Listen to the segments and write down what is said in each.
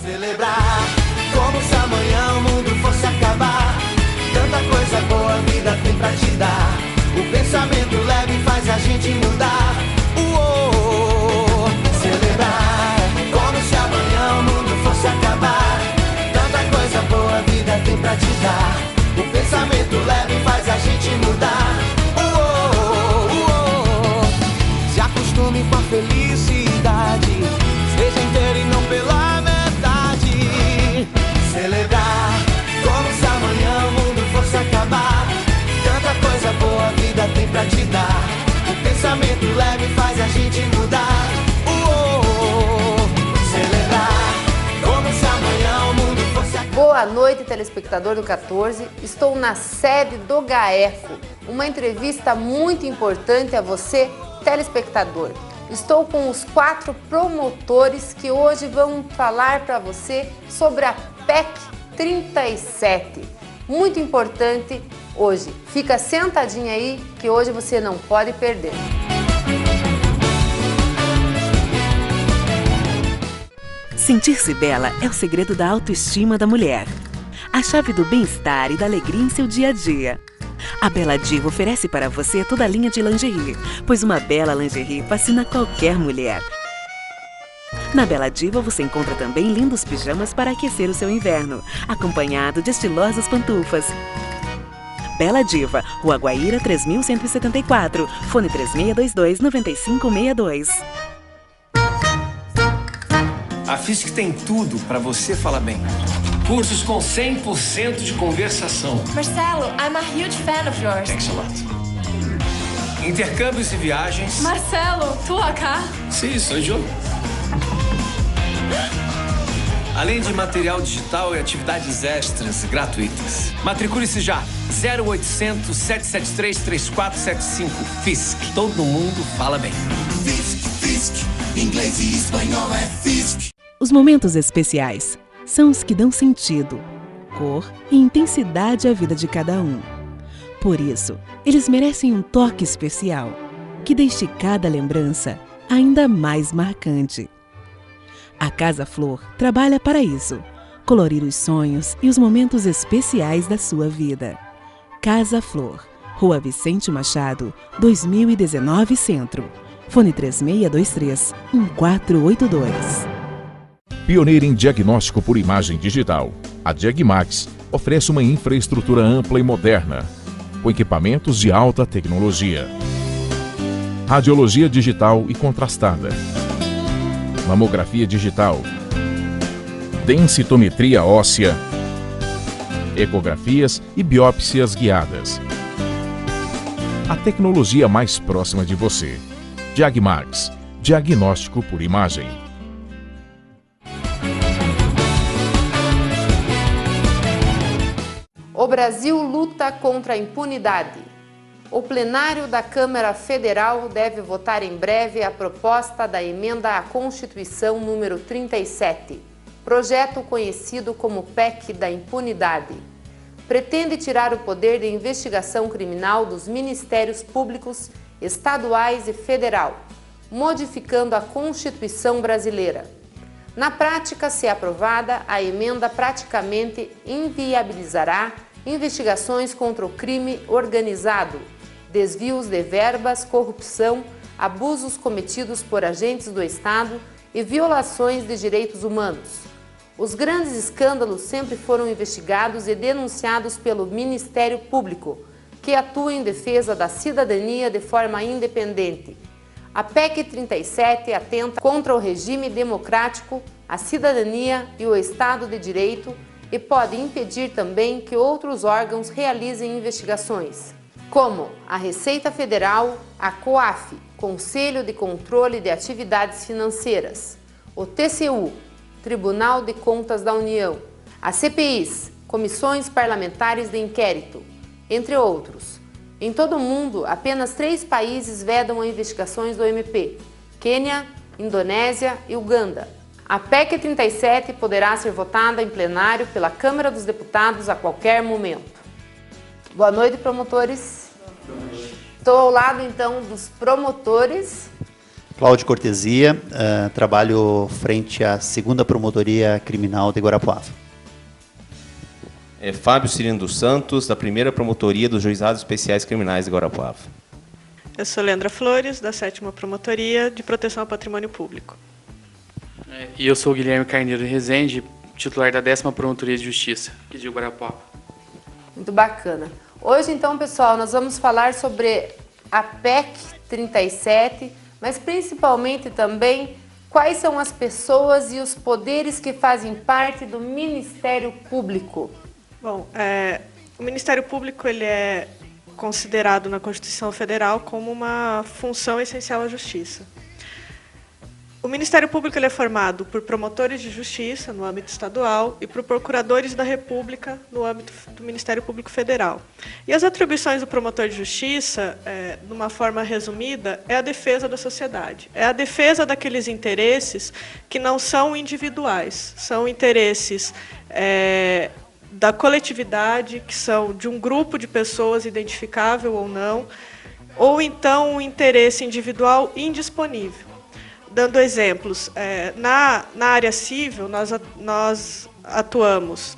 Celebrar como se amanhã o mundo fosse acabar. Tanta coisa boa a vida tem pra te dar. O pensamento leve faz a gente mudar. Celebrar como se amanhã o mundo fosse acabar. Tanta coisa boa a vida tem pra te dar. O pensamento leve faz a gente mudar. Se acostume com a felicidade. Seja inteiro e não pela metade. Celebrar como se amanhã o mundo fosse acabar. Tanta coisa boa a vida tem pra te dar. O pensamento leve faz a gente mudar. Celebrar como se amanhã o mundo fosse acabar. Boa noite, telespectador do 14. Estou na sede do GAECO. Uma entrevista muito importante a você, telespectador. Estou com os 4 promotores que hoje vão falar para você sobre a PEC 37. Muito importante hoje. Fica sentadinho aí que hoje você não pode perder. Sentir-se bela é o segredo da autoestima da mulher. A chave do bem-estar e da alegria em seu dia a dia. A Bela Diva oferece para você toda a linha de lingerie, pois uma bela lingerie fascina qualquer mulher. Na Bela Diva você encontra também lindos pijamas para aquecer o seu inverno, acompanhado de estilosas pantufas. Bela Diva, Rua Guaíra 3174, fone 3622-9562. A FISC tem tudo para você falar bem. Cursos com 100% de conversação. Marcelo, I'm a huge fan of yours. Thanks a lot. Intercâmbios e viagens. Marcelo, tu acá? Sim, sou eu. Além de material digital e atividades extras gratuitas. Matricule-se já. 0800 773 3475. FISC. Todo mundo fala bem. Fisc, inglês e espanhol é Fisc. Os momentos especiais são os que dão sentido, cor e intensidade à vida de cada um. Por isso, eles merecem um toque especial, que deixe cada lembrança ainda mais marcante. A Casa Flor trabalha para isso, colorir os sonhos e os momentos especiais da sua vida. Casa Flor, Rua Vicente Machado, 2019 Centro. Fone 3623-1482. Pioneira em diagnóstico por imagem digital, a Diagmax oferece uma infraestrutura ampla e moderna, com equipamentos de alta tecnologia. Radiologia digital e contrastada, mamografia digital, densitometria óssea, ecografias e biópsias guiadas. A tecnologia mais próxima de você. Diagmax, diagnóstico por imagem. O Brasil luta contra a impunidade. O plenário da Câmara Federal deve votar em breve a proposta da emenda à Constituição número 37, projeto conhecido como PEC da impunidade. Pretende tirar o poder de investigação criminal dos ministérios públicos estaduais e federal, modificando a Constituição brasileira. Na prática, se aprovada, a emenda praticamente inviabilizará investigações contra o crime organizado, desvios de verbas, corrupção, abusos cometidos por agentes do Estado e violações de direitos humanos. Os grandes escândalos sempre foram investigados e denunciados pelo Ministério Público, que atua em defesa da cidadania de forma independente. A PEC 37 atenta contra o regime democrático, a cidadania e o Estado de Direito e pode impedir também que outros órgãos realizem investigações, como a Receita Federal, a COAF, Conselho de Controle de Atividades Financeiras, o TCU, Tribunal de Contas da União, as CPIs, Comissões Parlamentares de Inquérito, entre outros. Em todo o mundo, apenas 3 países vedam as investigações do MP: Quênia, Indonésia e Uganda. A PEC 37 poderá ser votada em plenário pela Câmara dos Deputados a qualquer momento. Boa noite, promotores. Estou ao lado, então, dos promotores Cláudio Cortesia, trabalho frente à 2ª Promotoria Criminal de Guarapuava. Fábio Cirino dos Santos, da 1ª Promotoria dos Juizados Especiais Criminais de Guarapuava. Eu sou Leandra Flores, da 7ª Promotoria de Proteção ao Patrimônio Público. E eu sou Guilherme Carneiro Rezende, titular da 10ª Promotoria de Justiça, aqui de Guarapuava. Muito bacana. Hoje, então, pessoal, nós vamos falar sobre a PEC 37, mas principalmente também quais são as pessoas e os poderes que fazem parte do Ministério Público. Bom, o Ministério Público ele é considerado na Constituição Federal como uma função essencial à Justiça. O Ministério Público ele é formado por promotores de justiça no âmbito estadual e por procuradores da República no âmbito do Ministério Público Federal. E as atribuições do promotor de justiça, de uma forma resumida, é a defesa da sociedade. É a defesa daqueles interesses que não são individuais, são interesses da coletividade, que são de um grupo de pessoas identificável ou então um interesse individual indisponível. Dando exemplos, na área civil, nós atuamos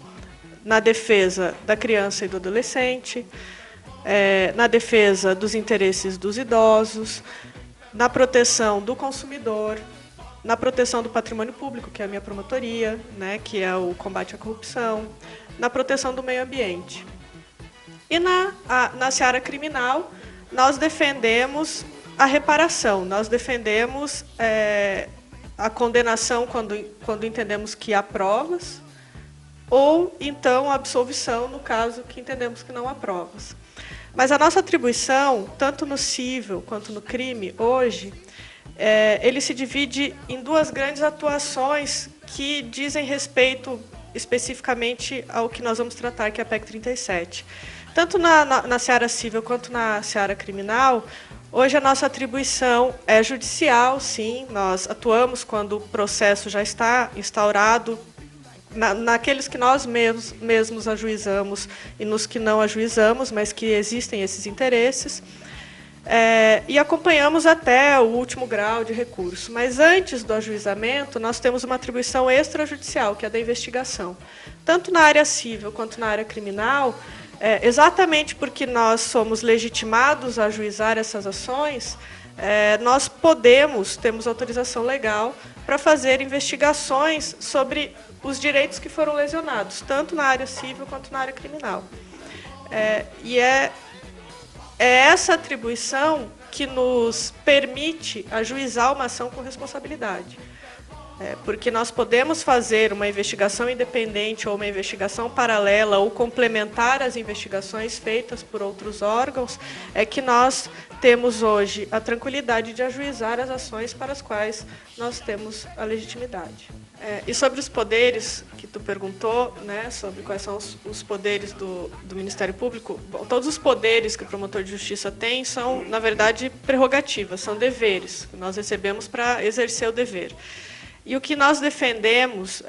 na defesa da criança e do adolescente, na defesa dos interesses dos idosos, na proteção do consumidor, na proteção do patrimônio público, que é a minha promotoria, né, que é o combate à corrupção, na proteção do meio ambiente. E na seara criminal, nós defendemos a reparação, nós defendemos a condenação quando entendemos que há provas, ou então a absolvição no caso que entendemos que não há provas. Mas a nossa atribuição, tanto no civil quanto no crime, hoje, ele se divide em duas grandes atuações que dizem respeito especificamente ao que nós vamos tratar, que é a PEC 37. Tanto na seara civil quanto na seara criminal, hoje a nossa atribuição é judicial, sim, nós atuamos quando o processo já está instaurado, naqueles que nós mesmos ajuizamos e nos que não ajuizamos, mas que existem esses interesses, e acompanhamos até o último grau de recurso. Mas antes do ajuizamento, nós temos uma atribuição extrajudicial, que é a da investigação. Tanto na área civil quanto na área criminal, exatamente porque nós somos legitimados a ajuizar essas ações, nós temos autorização legal para fazer investigações sobre os direitos que foram lesionados, tanto na área civil quanto na área criminal. E é essa atribuição que nos permite ajuizar uma ação com responsabilidade. Porque nós podemos fazer uma investigação independente ou uma investigação paralela ou complementar às investigações feitas por outros órgãos, que nós temos hoje a tranquilidade de ajuizar as ações para as quais nós temos a legitimidade. E sobre os poderes que tu perguntou, né, sobre quais são os poderes do Ministério Público, bom, todos os poderes que o promotor de justiça tem são, na verdade, prerrogativas, são deveres que nós recebemos para exercer o dever. E o que nós defendemos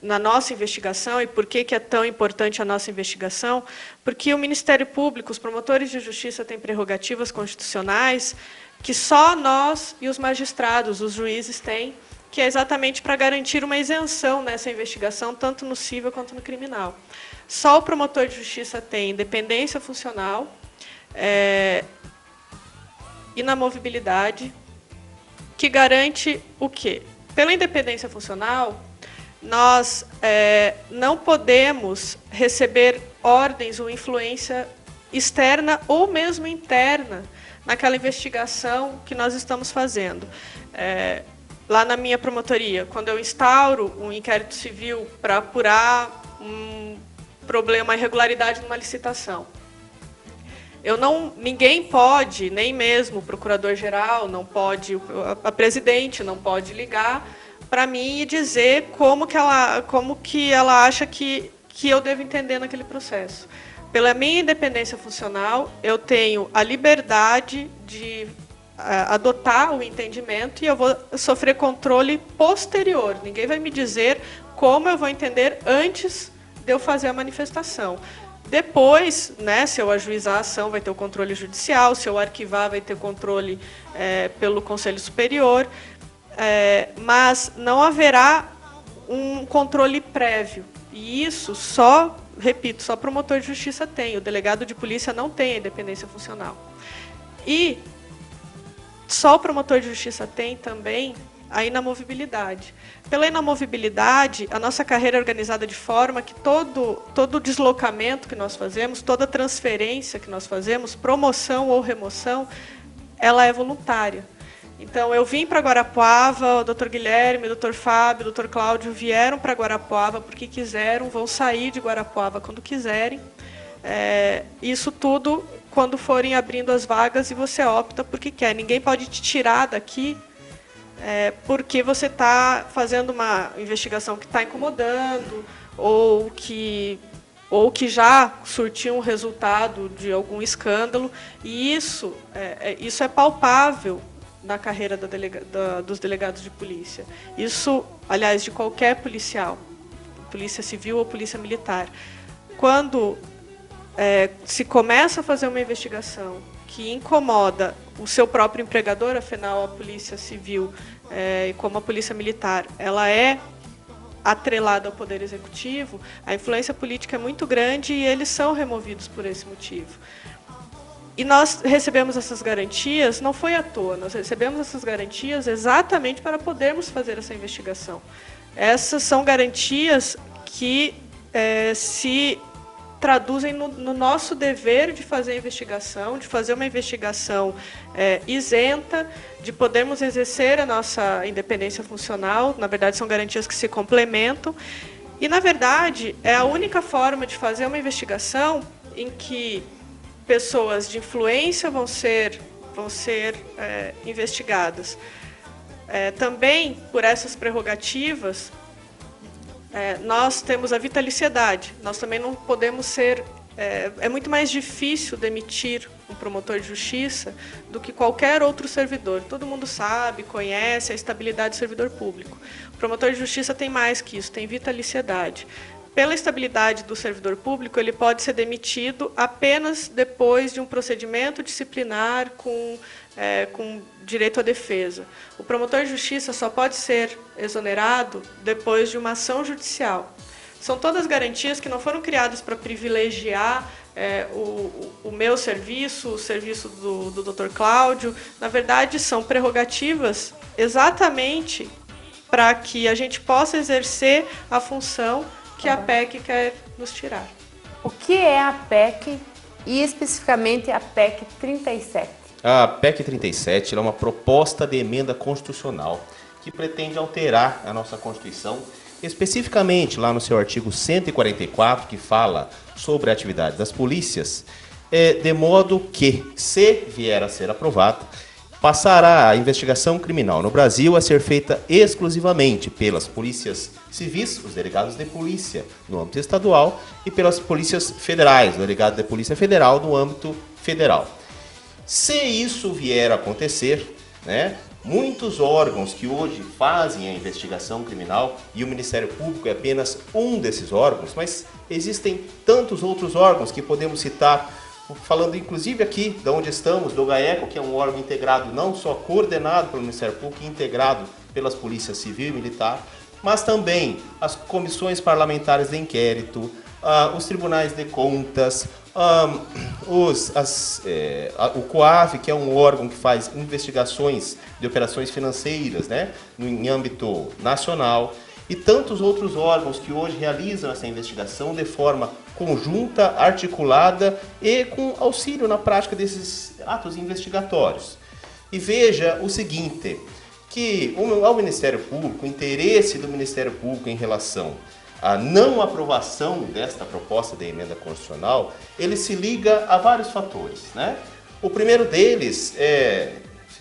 na nossa investigação, e por que é tão importante a nossa investigação, porque o Ministério Público, os promotores de justiça têm prerrogativas constitucionais que só nós e os magistrados, os juízes têm, que é exatamente para garantir uma isenção nessa investigação, tanto no civil quanto no criminal. Só o promotor de justiça tem independência funcional, inamovibilidade, que garante o quê? Pela independência funcional, nós não podemos receber ordens ou influência externa ou mesmo interna naquela investigação que nós estamos fazendo. Lá na minha promotoria, quando eu instauro um inquérito civil para apurar um problema, uma irregularidade numa licitação, ninguém pode, nem mesmo o procurador-geral, não pode, a presidente não pode ligar para mim e dizer como que ela acha que eu devo entender naquele processo. Pela minha independência funcional, eu tenho a liberdade de adotar o entendimento e eu vou sofrer controle posterior. Ninguém vai me dizer como eu vou entender antes de eu fazer a manifestação. Depois, né, se eu ajuizar a ação, vai ter o controle judicial, se eu arquivar, vai ter controle pelo Conselho Superior, mas não haverá um controle prévio. E isso só, repito, só promotor de justiça tem. O delegado de polícia não tem a independência funcional. E só o promotor de justiça tem também a inamovibilidade. Pela inamovibilidade, a nossa carreira é organizada de forma que todo deslocamento que nós fazemos, toda transferência que nós fazemos, promoção ou remoção, ela é voluntária. Então, eu vim para Guarapuava, o Dr. Guilherme, o Dr. Fábio, o Dr. Cláudio vieram para Guarapuava porque quiseram, vão sair de Guarapuava quando quiserem. Isso tudo quando forem abrindo as vagas e você opta porque quer. Ninguém pode te tirar daqui porque você está fazendo uma investigação que está incomodando ou que já surtiu um resultado de algum escândalo. E isso é palpável na carreira dos delegados de polícia. Isso, aliás, de qualquer policial, polícia civil ou polícia militar. Quando se começa a fazer uma investigação que incomoda o seu próprio empregador, afinal, a polícia civil, como a polícia militar, ela é atrelada ao Poder Executivo, a influência política é muito grande e eles são removidos por esse motivo. E nós recebemos essas garantias, não foi à toa, nós recebemos essas garantias exatamente para podermos fazer essa investigação. Essas são garantias que se traduzem no nosso dever de fazer a investigação, de fazer uma investigação isenta, de podermos exercer a nossa independência funcional. Na verdade, são garantias que se complementam. E, na verdade, é a única forma de fazer uma investigação em que pessoas de influência vão ser investigadas. Também, por essas prerrogativas, nós temos a vitaliciedade. Nós também não podemos ser... É muito mais difícil demitir um promotor de justiça do que qualquer outro servidor. Todo mundo sabe, conhece a estabilidade do servidor público. O promotor de justiça tem mais que isso, tem vitaliciedade. Pela estabilidade do servidor público, ele pode ser demitido apenas depois de um procedimento disciplinar com direito à defesa. O promotor de justiça só pode ser exonerado depois de uma ação judicial. São todas garantias que não foram criadas para privilegiar o meu serviço, o serviço do Dr. Cláudio. Na verdade, são prerrogativas exatamente para que a gente possa exercer a função que a PEC quer nos tirar. O que é a PEC e especificamente a PEC 37? A PEC 37 é uma proposta de emenda constitucional que pretende alterar a nossa Constituição, especificamente lá no seu artigo 144, que fala sobre a atividade das polícias, de modo que, se vier a ser aprovada, passará a investigação criminal no Brasil a ser feita exclusivamente pelas polícias civis, os delegados de polícia no âmbito estadual, e pelas polícias federais, o delegado de polícia federal no âmbito federal. Se isso vier a acontecer, né, muitos órgãos que hoje fazem a investigação criminal, e o Ministério Público é apenas um desses órgãos, mas existem tantos outros órgãos que podemos citar, falando inclusive aqui de onde estamos, do GAECO, que é um órgão integrado, não só coordenado pelo Ministério Público, integrado pelas polícias civil e militar, mas também as comissões parlamentares de inquérito, os tribunais de contas, o COAF, que é um órgão que faz investigações de operações financeiras, né, em âmbito nacional, e tantos outros órgãos que hoje realizam essa investigação de forma conjunta, articulada e com auxílio na prática desses atos investigatórios. E veja o seguinte, que ao Ministério Público, o interesse do Ministério Público em relação à não aprovação desta proposta de emenda constitucional, ele se liga a vários fatores, né? O primeiro deles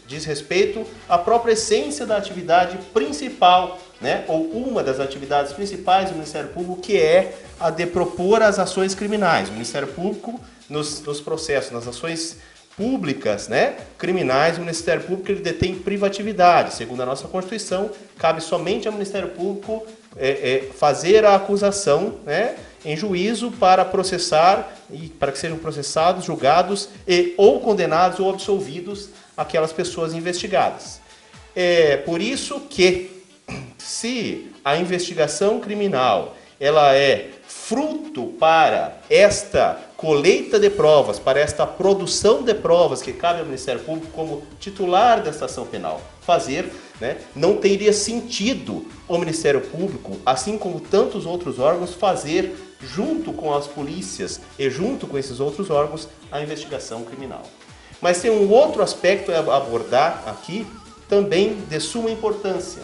diz respeito à própria essência da atividade principal, né? Ou uma das atividades principais do Ministério Público, que é a de propor as ações criminais. O Ministério Público, nos processos, nas ações públicas, né, criminais, o Ministério Público ele detém privatividade. Segundo a nossa Constituição, cabe somente ao Ministério Público fazer a acusação, né, em juízo para processar e para que sejam processados, julgados e ou condenados ou absolvidos aquelas pessoas investigadas. É por isso que, se a investigação criminal ela é fruto para esta colheita de provas, para esta produção de provas que cabe ao Ministério Público como titular desta ação penal fazer, né, não teria sentido o Ministério Público, assim como tantos outros órgãos, fazer junto com as polícias e junto com esses outros órgãos a investigação criminal. Mas tem um outro aspecto a abordar aqui, também de suma importância.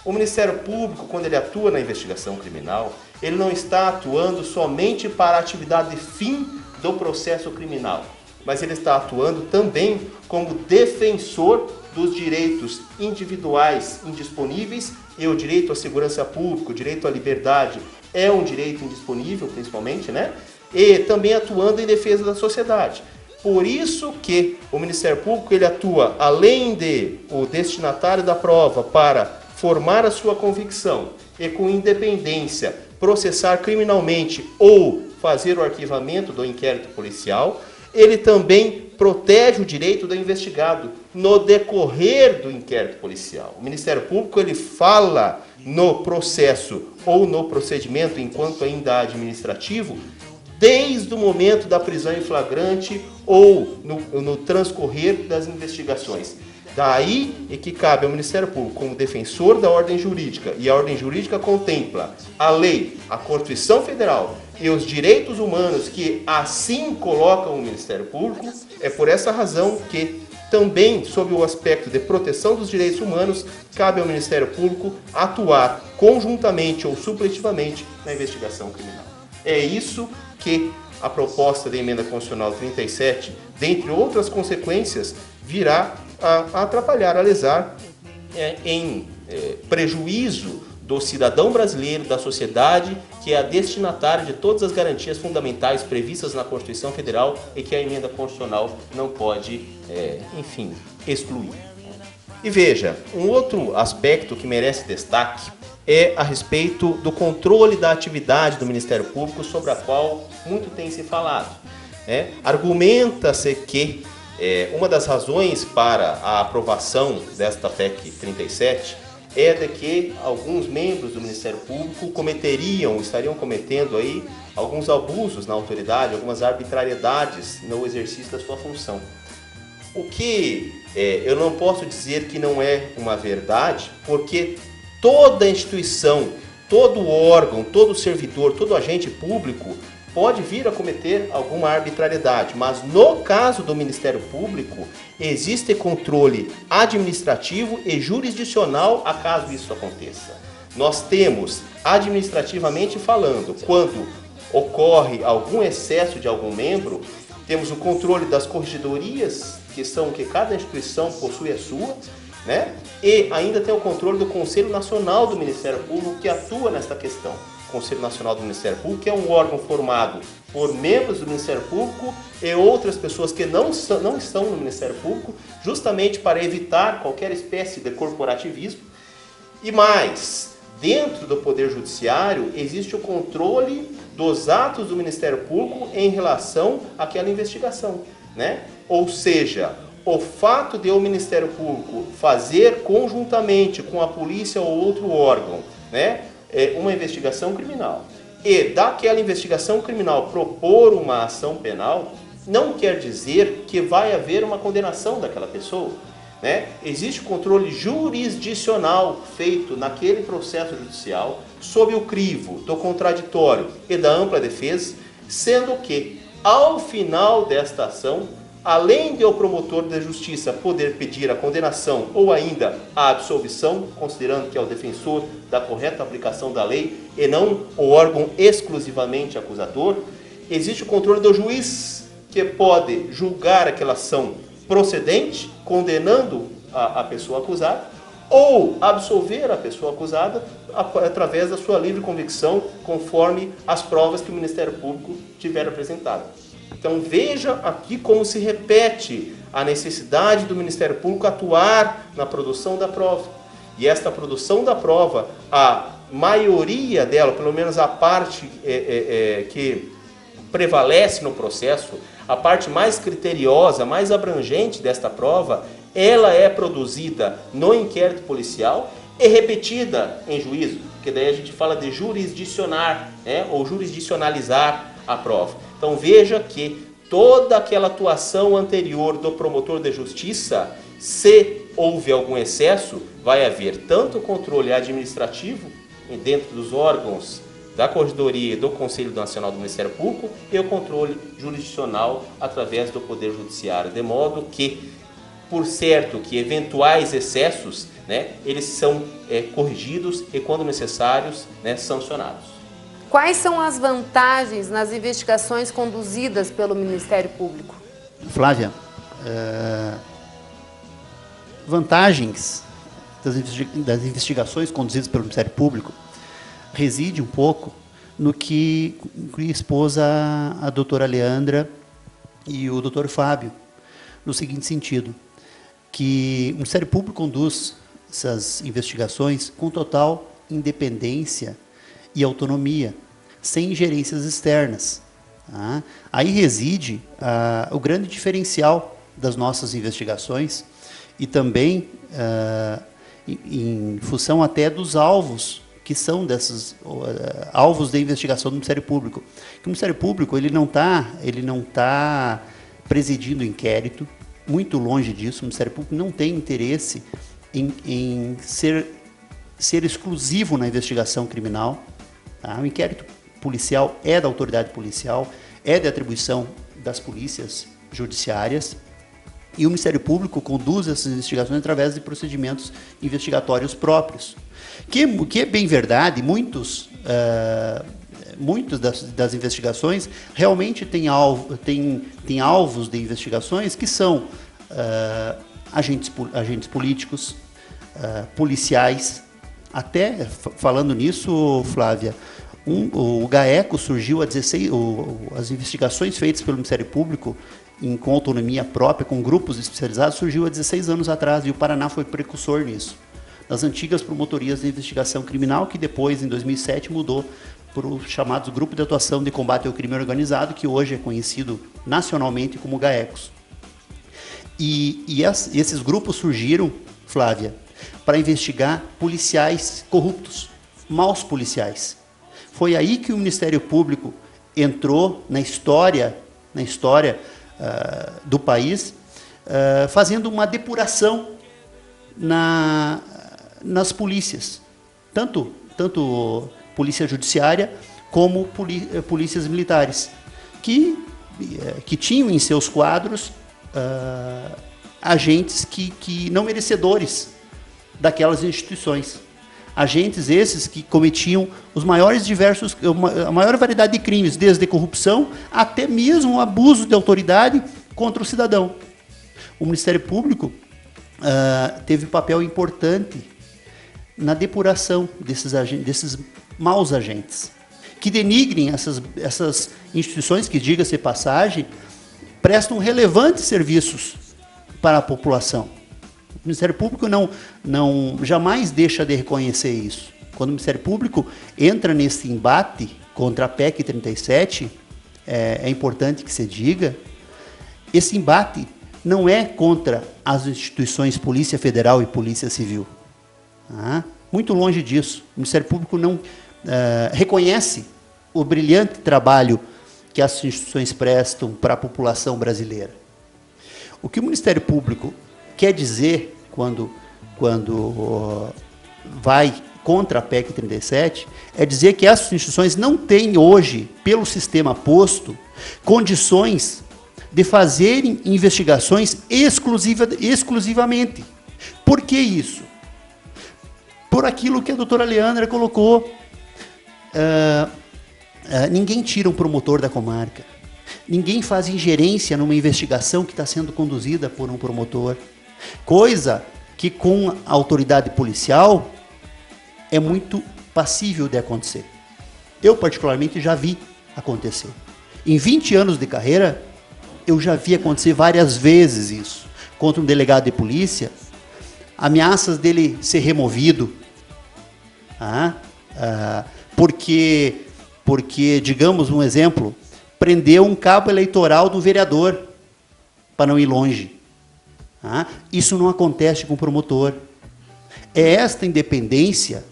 O Ministério Público, quando ele atua na investigação criminal, ele não está atuando somente para a atividade fim do processo criminal, mas ele está atuando também como defensor dos direitos individuais indisponíveis, e o direito à segurança pública, o direito à liberdade é um direito indisponível, principalmente, né? E também atuando em defesa da sociedade. Por isso que o Ministério Público ele atua, além de o destinatário da prova, para formar a sua convicção e com independência processar criminalmente ou fazer o arquivamento do inquérito policial, ele também protege o direito do investigado no decorrer do inquérito policial. O Ministério Público ele fala no processo ou no procedimento, enquanto ainda administrativo, desde o momento da prisão em flagrante ou no transcorrer das investigações. Daí é que cabe ao Ministério Público, como defensor da ordem jurídica, e a ordem jurídica contempla a lei, a Constituição Federal e os direitos humanos que assim colocam o Ministério Público, é por essa razão que também, sob o aspecto de proteção dos direitos humanos, cabe ao Ministério Público atuar conjuntamente ou supletivamente na investigação criminal. É isso que a proposta de emenda constitucional 37, dentre outras consequências, virá a atrapalhar, a lesar em prejuízo do cidadão brasileiro, da sociedade, que é a destinatária de todas as garantias fundamentais previstas na Constituição Federal e que a emenda constitucional não pode, enfim, excluir. E veja, um outro aspecto que merece destaque é a respeito do controle da atividade do Ministério Público, sobre a qual muito tem se falado. Argumenta-se que uma das razões para a aprovação desta PEC 37 é de que alguns membros do Ministério Público estariam cometendo aí alguns abusos na autoridade, algumas arbitrariedades no exercício da sua função. O que eu não posso dizer que não é uma verdade, porque toda instituição, todo órgão, todo servidor, todo agente público pode vir a cometer alguma arbitrariedade, mas no caso do Ministério Público, existe controle administrativo e jurisdicional a caso isso aconteça. Nós temos, administrativamente falando, quando ocorre algum excesso de algum membro, temos o controle das corregedorias, que cada instituição possui a sua, né? E ainda tem o controle do Conselho Nacional do Ministério Público, que atua nesta questão. Conselho Nacional do Ministério Público, que é um órgão formado por membros do Ministério Público e outras pessoas que não estão no Ministério Público, justamente para evitar qualquer espécie de corporativismo. E mais, dentro do Poder Judiciário, existe o controle dos atos do Ministério Público em relação àquela investigação, né? Ou seja, o fato de o Ministério Público fazer conjuntamente com a polícia ou outro órgão, né, uma investigação criminal, e daquela investigação criminal propor uma ação penal, não quer dizer que vai haver uma condenação daquela pessoa, né? Existe controle jurisdicional feito naquele processo judicial sob o crivo do contraditório e da ampla defesa, sendo que, ao final desta ação, além de o promotor da justiça poder pedir a condenação ou ainda a absolvição, considerando que é o defensor da correta aplicação da lei e não o órgão exclusivamente acusador, existe o controle do juiz, que pode julgar aquela ação procedente, condenando a pessoa acusada, ou absolver a pessoa acusada através da sua livre convicção, conforme as provas que o Ministério Público tiver apresentado. Então veja aqui como se repete a necessidade do Ministério Público atuar na produção da prova. E esta produção da prova, a maioria dela, pelo menos a parte que prevalece no processo, a parte mais criteriosa, mais abrangente desta prova, ela é produzida no inquérito policial e repetida em juízo, porque daí a gente fala de jurisdicionar, né, ou jurisdicionalizar a prova. Então veja que toda aquela atuação anterior do promotor de justiça, se houve algum excesso, vai haver tanto controle administrativo dentro dos órgãos da Corregedoria e do Conselho Nacional do Ministério Público e o controle jurisdicional através do Poder Judiciário, de modo que, por certo, que eventuais excessos, né, eles são corrigidos e, quando necessários, né, sancionados. Quais são as vantagens nas investigações conduzidas pelo Ministério Público? Flávia, vantagens das investigações conduzidas pelo Ministério Público reside um pouco no que expôs a doutora Leandra e o doutor Fábio, no seguinte sentido, que o Ministério Público conduz essas investigações com total independência e autonomia, sem ingerências externas. Tá? Aí reside o grande diferencial das nossas investigações e também em função até dos alvos que são desses alvos de investigação do Ministério Público. Que o Ministério Público ele não tá presidindo o inquérito, muito longe disso. O Ministério Público não tem interesse em ser exclusivo na investigação criminal. Tá? O inquérito policial é da autoridade policial, é de atribuição das polícias judiciárias, e o Ministério Público conduz essas investigações através de procedimentos investigatórios próprios. Que é bem verdade, muitos das investigações realmente têm alvos de investigações que são agentes políticos, policiais. Até, falando nisso, Flávia, o GAECO surgiu há 16... as investigações feitas pelo Ministério Público com autonomia própria, com grupos especializados, surgiu há 16 anos atrás, e o Paraná foi precursor nisso. Das antigas promotorias de investigação criminal, que depois, em 2007, mudou para o chamado Grupo de Atuação de Combate ao Crime Organizado, que hoje é conhecido nacionalmente como GAECOS. Esses grupos surgiram, Flávia, para investigar policiais corruptos, maus policiais. Foi aí que o Ministério Público entrou na história do país, fazendo uma depuração nas polícias, tanto polícia judiciária como polícias militares, que tinham em seus quadros agentes que não merecedores daquelas instituições. Agentes esses que cometiam a maior variedade de crimes, desde corrupção até mesmo abuso de autoridade contra o cidadão. O Ministério Público teve um papel importante na depuração desses maus agentes, que denigrem essas instituições que, diga-se passagem, prestam relevantes serviços para a população. O Ministério Público jamais deixa de reconhecer isso. Quando o Ministério Público entra nesse embate contra a PEC 37, é importante que se diga, esse embate não é contra as instituições Polícia Federal e Polícia Civil. Muito longe disso. O Ministério Público não reconhece o brilhante trabalho que as instituições prestam para a população brasileira. O que o Ministério Público quer dizer quando vai contra a PEC 37 é dizer que essas instituições não têm hoje, pelo sistema posto, condições de fazerem investigações exclusivamente. Por que isso? Por aquilo que a doutora Leandra colocou. Ninguém tira um promotor da comarca. Ninguém faz ingerência numa investigação que está sendo conduzida por um promotor. Coisa que com a autoridade policial é muito passível de acontecer. Eu, particularmente, já vi acontecer. Em 20 anos de carreira, eu já vi acontecer várias vezes isso. Contra um delegado de polícia, ameaças dele ser removido, Porque, digamos, um exemplo, prendeu um cabo eleitoral do vereador para não ir longe. Isso não acontece com o promotor. É esta independência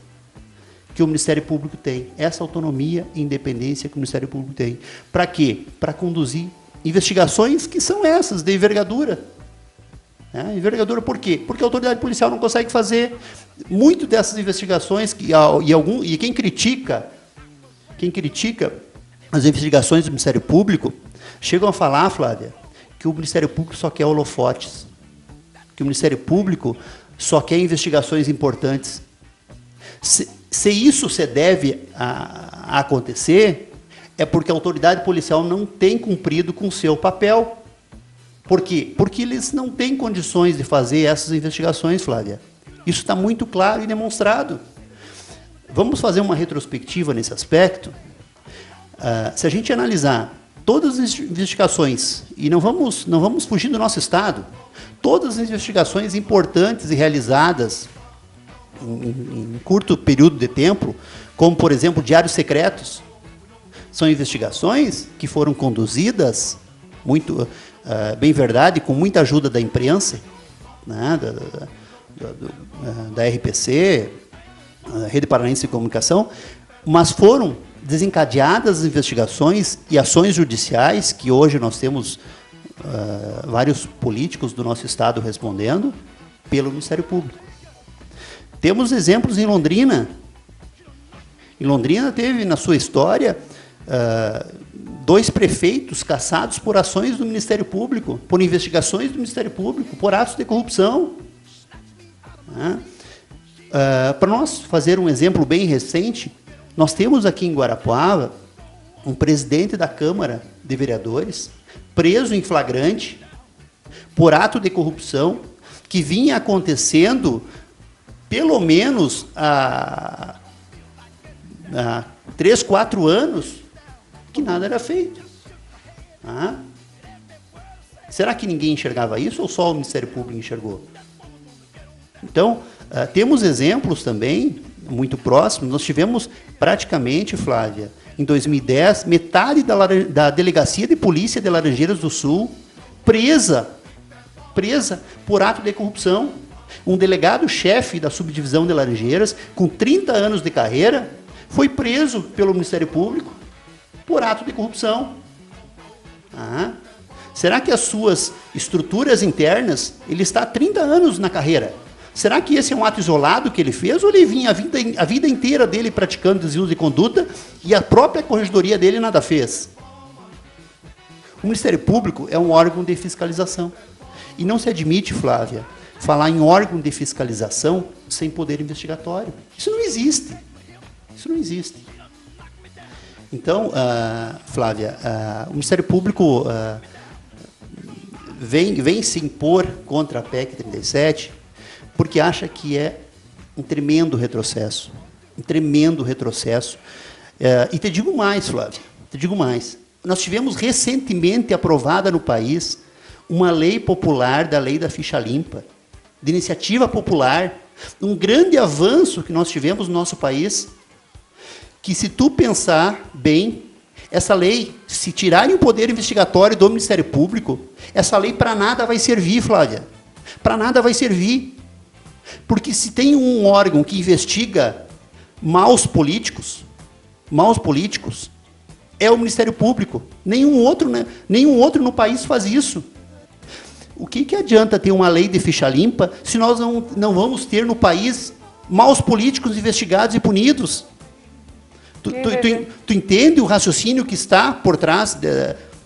que o Ministério Público tem, essa autonomia e independência que o Ministério Público tem. Para quê? Para conduzir investigações que são essas, de envergadura. Envergadura por quê? Porque a autoridade policial não consegue fazer muito dessas investigações, e quem critica as investigações do Ministério Público, chegam a falar, Flávia, que o Ministério Público só quer holofotes, que o Ministério Público só quer investigações importantes. Se isso se deve a acontecer, é porque a autoridade policial não tem cumprido com o seu papel. Por quê? Porque eles não têm condições de fazer essas investigações, Flávia. Isso está muito claro e demonstrado. Vamos fazer uma retrospectiva nesse aspecto. Se a gente analisar todas as investigações, e não vamos fugir do nosso Estado, todas as investigações importantes e realizadas em curto período de tempo, como, por exemplo, diários secretos, são investigações que foram conduzidas, muito, bem verdade, com muita ajuda da imprensa, né, da RPC, Rede Paranaense de Comunicação, mas foram desencadeadas as investigações e ações judiciais, que hoje nós temos vários políticos do nosso Estado respondendo, pelo Ministério Público. Temos exemplos em Londrina. Em Londrina teve, na sua história, 2 prefeitos cassados por ações do Ministério Público, por investigações do Ministério Público, por atos de corrupção. Para nós fazer um exemplo bem recente, nós temos aqui em Guarapuava um presidente da Câmara de Vereadores preso em flagrante por ato de corrupção que vinha acontecendo pelo menos há 3, 4 anos, que nada era feito. Será que ninguém enxergava isso ou só o Ministério Público enxergou? Então, temos exemplos também muito próximos. Nós tivemos praticamente, Flávia, em 2010, metade da Delegacia de Polícia de Laranjeiras do Sul presa por ato de corrupção. Um delegado-chefe da subdivisão de Laranjeiras, com 30 anos de carreira, foi preso pelo Ministério Público por ato de corrupção. Será que as suas estruturas internas, ele está há 30 anos na carreira? Será que esse é um ato isolado que ele fez, ou ele vinha a vida inteira dele praticando desvios de conduta e a própria corregedoria dele nada fez? O Ministério Público é um órgão de fiscalização. E não se admite, Flávia, falar em órgão de fiscalização sem poder investigatório. Isso não existe. Isso não existe. Então, Flávia, o Ministério Público vem se impor contra a PEC 37 porque acha que é um tremendo retrocesso. Um tremendo retrocesso. E te digo mais, Flávia, te digo mais. Nós tivemos recentemente aprovada no país uma lei popular da lei da ficha limpa, de iniciativa popular, um grande avanço que nós tivemos no nosso país, que se tu pensar bem, essa lei, se tirarem o poder investigatório do Ministério Público, essa lei para nada vai servir, Flávia. Para nada vai servir. Porque se tem um órgão que investiga maus políticos, é o Ministério Público. Nenhum outro no país faz isso. O que adianta ter uma lei de ficha limpa se nós não vamos ter no país maus políticos investigados e punidos? Tu entende o raciocínio que está por trás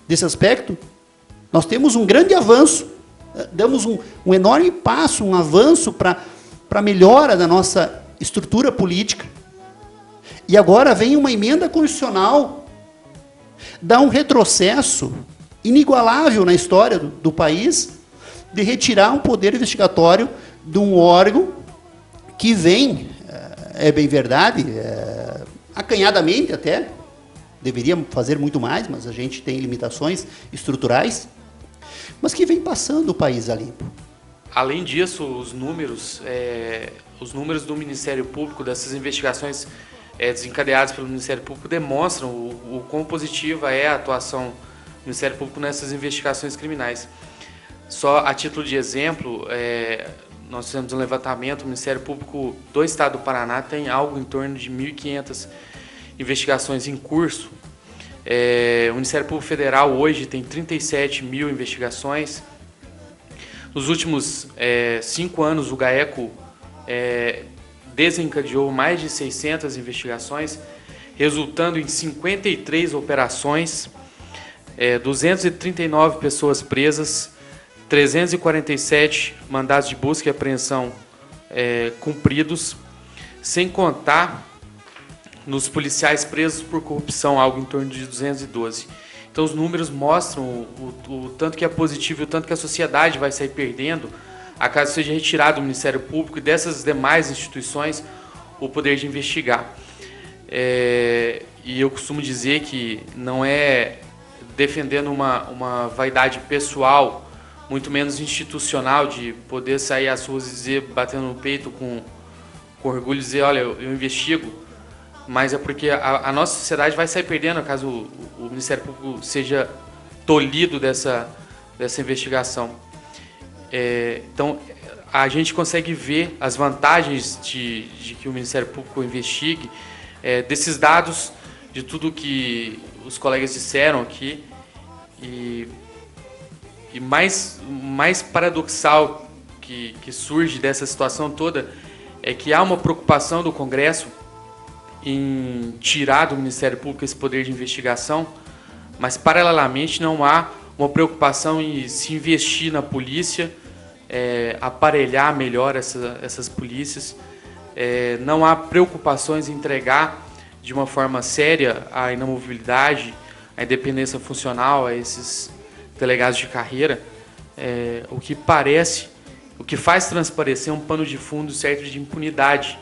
desse aspecto? Nós temos um grande avanço, damos um enorme passo, um avanço para a melhora da nossa estrutura política. E agora vem uma emenda constitucional, dá um retrocesso inigualável na história do país, de retirar um poder investigatório de um órgão que vem, é bem verdade, acanhadamente até, deveria fazer muito mais, mas a gente tem limitações estruturais, mas que vem passando o país a limpo. Além disso, os números do Ministério Público, dessas investigações desencadeados pelo Ministério Público demonstram o quão positiva é a atuação do Ministério Público nessas investigações criminais. Só a título de exemplo, nós fizemos um levantamento, o Ministério Público do Estado do Paraná tem algo em torno de 1.500 investigações em curso. O Ministério Público Federal hoje tem 37 mil investigações. Nos últimos 5 anos, o GAECO desencadeou mais de 600 investigações, resultando em 53 operações, 239 pessoas presas, 347 mandados de busca e apreensão cumpridos, sem contar nos policiais presos por corrupção, algo em torno de 212. Então os números mostram o tanto que é positivo e o tanto que a sociedade vai sair perdendo a caso seja retirado do Ministério Público e dessas demais instituições o poder de investigar. E eu costumo dizer que não é defendendo uma vaidade pessoal, muito menos institucional, de poder sair às ruas e dizer, batendo no peito com orgulho, dizer, olha, eu investigo, mas é porque a nossa sociedade vai sair perdendo caso o Ministério Público seja tolhido dessa investigação. Então, a gente consegue ver as vantagens de que o Ministério Público investigue, desses dados, de tudo que os colegas disseram aqui, e mais paradoxal que surge dessa situação toda é que há uma preocupação do Congresso em tirar do Ministério Público esse poder de investigação, mas, paralelamente, não há uma preocupação em se investir na polícia, aparelhar melhor essas polícias. Não há preocupações em entregar de uma forma séria a inamovibilidade, a independência funcional a esses delegados de carreira, o que faz transparecer um pano de fundo certo de impunidade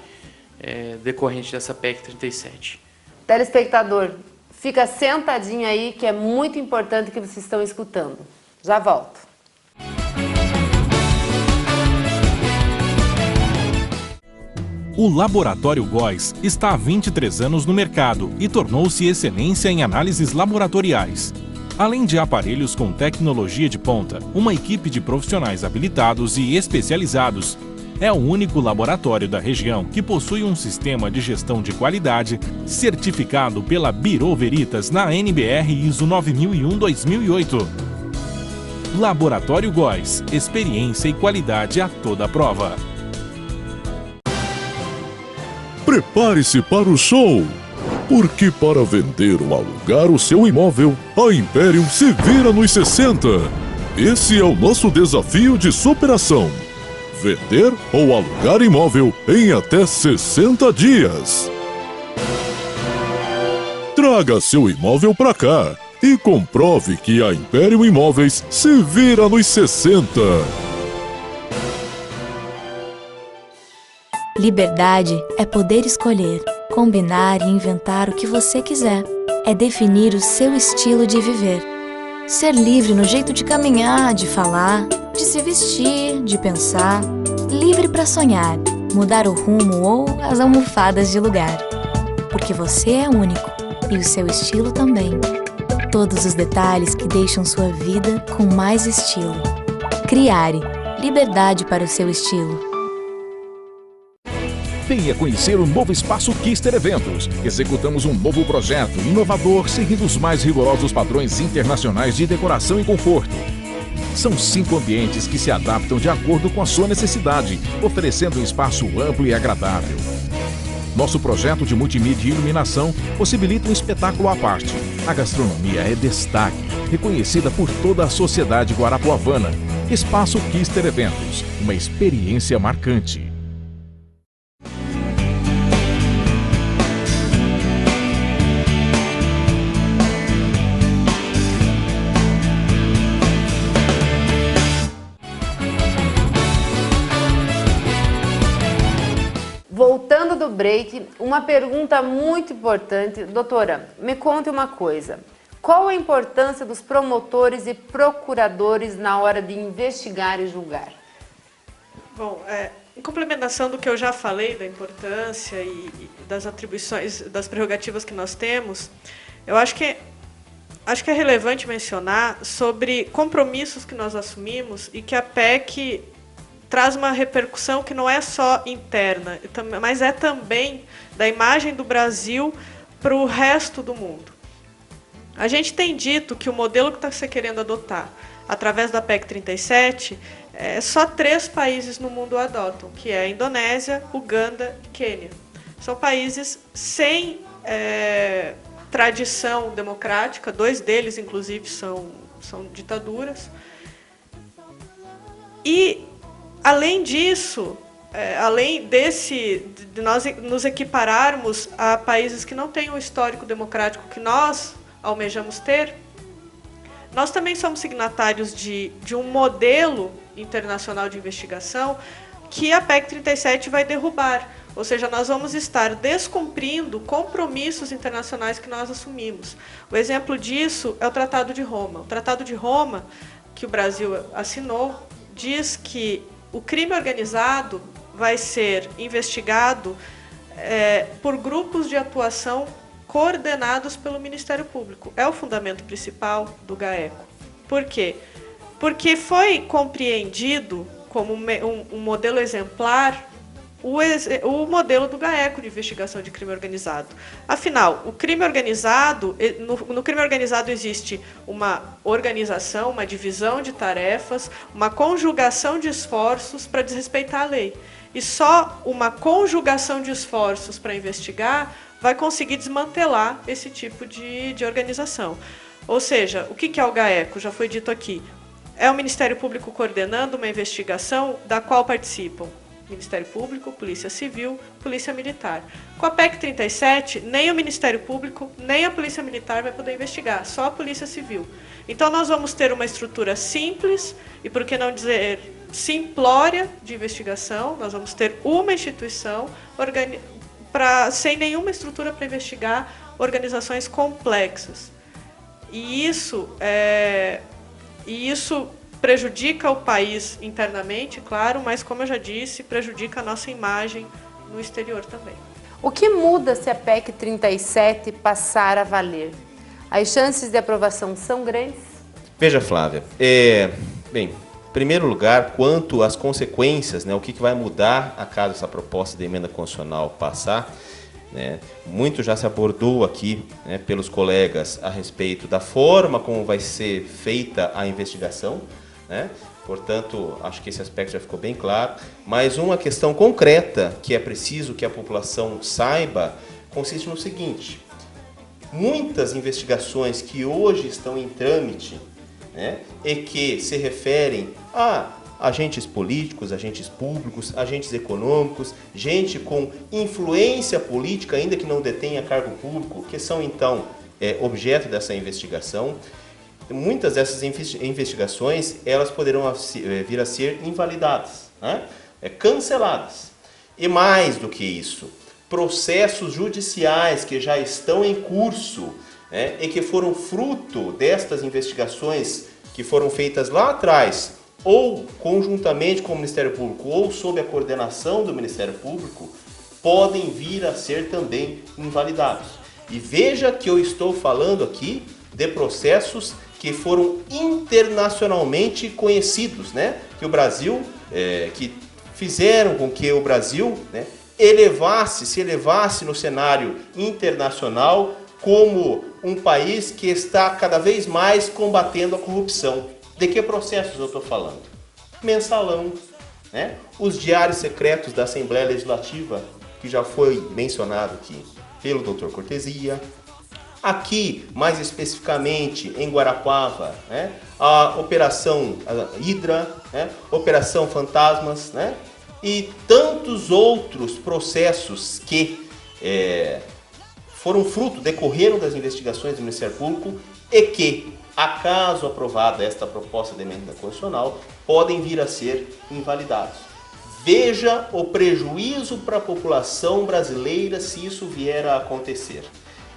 decorrente dessa PEC 37. Telespectador, fica sentadinho aí que é muito importante o que vocês estão escutando. Já volto. O Laboratório Góes está há 23 anos no mercado e tornou-se excelência em análises laboratoriais. Além de aparelhos com tecnologia de ponta, uma equipe de profissionais habilitados e especializados, é o único laboratório da região que possui um sistema de gestão de qualidade certificado pela Bureau Veritas na NBR ISO 9001-2008. Laboratório Góes, experiência e qualidade a toda prova. Prepare-se para o show! Porque para vender ou alugar o seu imóvel, a Imperium se vira nos 60. Esse é o nosso desafio de superação. Vender ou alugar imóvel em até 60 dias. Traga seu imóvel para cá e comprove que a Imperium Imóveis se vira nos 60. Liberdade é poder escolher, combinar e inventar o que você quiser. É definir o seu estilo de viver. Ser livre no jeito de caminhar, de falar, de se vestir, de pensar. Livre para sonhar, mudar o rumo ou as almofadas de lugar. Porque você é único e o seu estilo também. Todos os detalhes que deixam sua vida com mais estilo. Criare, liberdade para o seu estilo. Venha conhecer o novo Espaço Kister Eventos. Executamos um novo projeto inovador, seguindo os mais rigorosos padrões internacionais de decoração e conforto. São 5 ambientes que se adaptam de acordo com a sua necessidade, oferecendo um espaço amplo e agradável. Nosso projeto de multimídia e iluminação possibilita um espetáculo à parte. A gastronomia é destaque, reconhecida por toda a sociedade guarapuavana. Espaço Kister Eventos, uma experiência marcante. Voltando do break, uma pergunta muito importante. Doutora, me conte uma coisa. Qual a importância dos promotores e procuradores na hora de investigar e julgar? Bom, em complementação do que eu já falei, da importância e das atribuições, das prerrogativas que nós temos, eu acho que é relevante mencionar sobre compromissos que nós assumimos e que a PEC traz uma repercussão que não é só interna, mas é também da imagem do Brasil para o resto do mundo. A gente tem dito que o modelo que está se querendo adotar através da PEC 37, só 3 países no mundo o adotam, que é a Indonésia, Uganda e Quênia. São países sem tradição democrática, 2 deles, inclusive, são ditaduras. E, além disso, além de nós nos equipararmos a países que não têm o histórico democrático que nós almejamos ter, nós também somos signatários de um modelo internacional de investigação que a PEC 37 vai derrubar. Ou seja, nós vamos estar descumprindo compromissos internacionais que nós assumimos. O exemplo disso é o Tratado de Roma. O Tratado de Roma, que o Brasil assinou, diz que o crime organizado vai ser investigado por grupos de atuação coordenados pelo Ministério Público. É o fundamento principal do GAECO. Por quê? Porque foi compreendido como um modelo exemplar o modelo do GAECO de investigação de crime organizado. Afinal, o crime organizado, no crime organizado existe uma organização, uma divisão de tarefas, uma conjugação de esforços para desrespeitar a lei. E só uma conjugação de esforços para investigar vai conseguir desmantelar esse tipo de organização. Ou seja, o que é o GAECO? Já foi dito aqui. É o Ministério Público coordenando uma investigação da qual participam Ministério Público, Polícia Civil, Polícia Militar. Com a PEC 37, nem o Ministério Público, nem a Polícia Militar vai poder investigar, só a Polícia Civil. Então nós vamos ter uma estrutura simples, e por que não dizer simplória de investigação, nós vamos ter uma instituição sem nenhuma estrutura para investigar organizações complexas. E isso prejudica o país internamente, claro, mas, como eu já disse, prejudica a nossa imagem no exterior também. O que muda se a PEC 37 passar a valer? As chances de aprovação são grandes? Veja, Flávia, bem, em primeiro lugar, quanto às consequências, né, o que vai mudar a caso essa proposta de emenda constitucional passar, né, muito já se abordou aqui, né, pelos colegas a respeito da forma como vai ser feita a investigação, né? Portanto, acho que esse aspecto já ficou bem claro. Mas uma questão concreta que é preciso que a população saiba consiste no seguinte: muitas investigações que hoje estão em trâmite, né, e que se referem a agentes políticos, agentes públicos, agentes econômicos, gente com influência política, ainda que não detenha cargo público, que são então objeto dessa investigação. Muitas dessas investigações, elas poderão vir a ser invalidadas, né? Canceladas. E mais do que isso, processos judiciais que já estão em curso, né, e que foram fruto destas investigações que foram feitas lá atrás, ou conjuntamente com o Ministério Público, ou sob a coordenação do Ministério Público, podem vir a ser também invalidados. E veja que eu estou falando aqui de processos que foram internacionalmente conhecidos, né? Que o Brasil, que fizeram com que o Brasil, né, se elevasse no cenário internacional como um país que está cada vez mais combatendo a corrupção. De que processos eu estou falando? Mensalão, né? Os diários secretos da Assembleia Legislativa, que já foi mencionado aqui pelo Dr. Cortesia. Aqui, mais especificamente, em Guarapuava, né, a Operação Hidra, né, Operação Fantasmas, né, e tantos outros processos que decorreram das investigações do Ministério Público e que, acaso aprovada esta proposta de emenda constitucional, podem vir a ser invalidados. Veja o prejuízo para a população brasileira se isso vier a acontecer.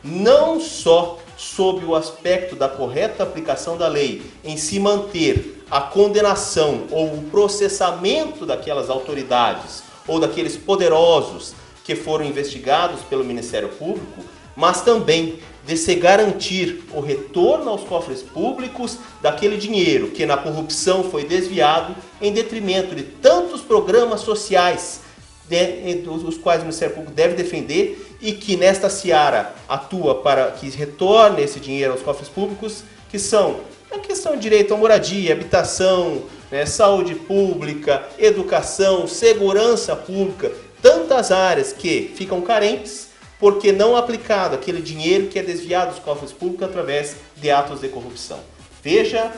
Não só sob o aspecto da correta aplicação da lei, em se manter a condenação ou o processamento daquelas autoridades ou daqueles poderosos que foram investigados pelo Ministério Público, mas também de se garantir o retorno aos cofres públicos daquele dinheiro que na corrupção foi desviado em detrimento de tantos programas sociais os quais o Ministério Público deve defender e que nesta seara atua para que retorne esse dinheiro aos cofres públicos, que são a questão de direito à moradia, habitação, saúde pública, educação, segurança pública, tantas áreas que ficam carentes porque não aplicado aquele dinheiro que é desviado dos cofres públicos através de atos de corrupção. Veja,